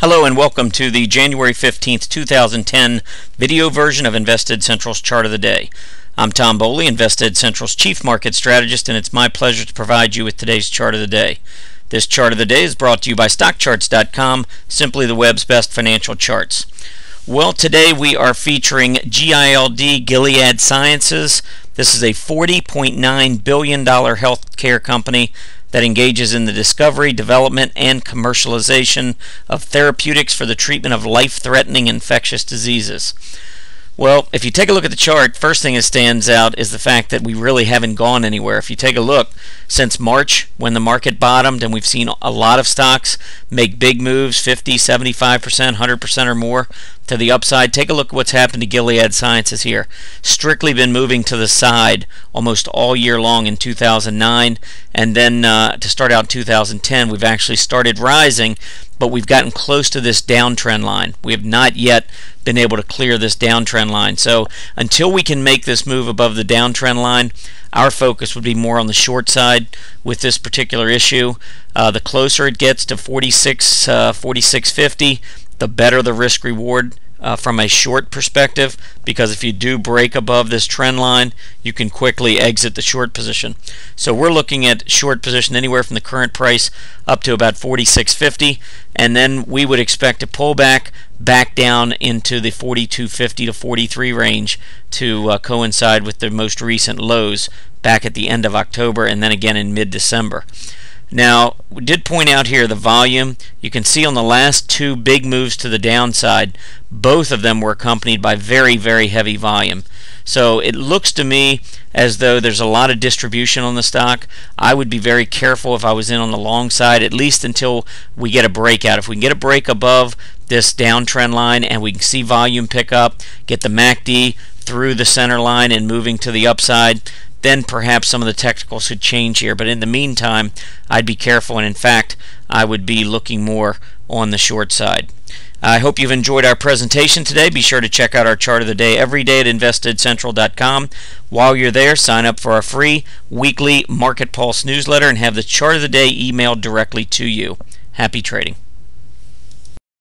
Hello and welcome to the January 15th, 2010 video version of Invested Central's Chart of the Day. I'm Tom Boley, Invested Central's Chief Market Strategist, and it's my pleasure to provide you with today's Chart of the Day. This Chart of the Day is brought to you by StockCharts.com, simply the web's best financial charts. Well, today we are featuring GILD, Gilead Sciences. This is a $40.9 billion healthcare company that engages in the discovery, development, and commercialization of therapeutics for the treatment of life-threatening infectious diseases. Well, if you take a look at the chart, first thing that stands out is the fact that we really haven't gone anywhere. If you take a look, since March, when the market bottomed, and we've seen a lot of stocks make big moves, 50, 75%, 100% or more to the upside. Take a look at what's happened to Gilead Sciences here. Strictly been moving to the side almost all year long in 2009, and then to start out 2010, we've actually started rising, but we've gotten close to this downtrend line. We have not yet been able to clear this downtrend line. So until we can make this move above the downtrend line, our focus would be more on the short side with this particular issue. The closer it gets to 46.50, the better the risk reward from a short perspective, because if you do break above this trend line, you can quickly exit the short position. So we're looking at short position anywhere from the current price up to about 46.50, and then we would expect to pull back down into the 42.50 to 43 range to coincide with the most recent lows back at the end of October and then again in mid-December. Now, we did point out here the volume. You can see on the last two big moves to the downside, both of them were accompanied by very, very heavy volume. So it looks to me as though there's a lot of distribution on the stock. I would be very careful if I was in on the long side, at least until we get a breakout. If we can get a break above this downtrend line and we can see volume pick up, get the MACD through the center line and moving to the upside, then perhaps some of the technicals should change here. But in the meantime, I'd be careful, and in fact, I would be looking more on the short side. I hope you've enjoyed our presentation today. Be sure to check out our chart of the day every day at InvestedCentral.com. While you're there, sign up for our free weekly Market Pulse newsletter and have the chart of the day emailed directly to you. Happy trading.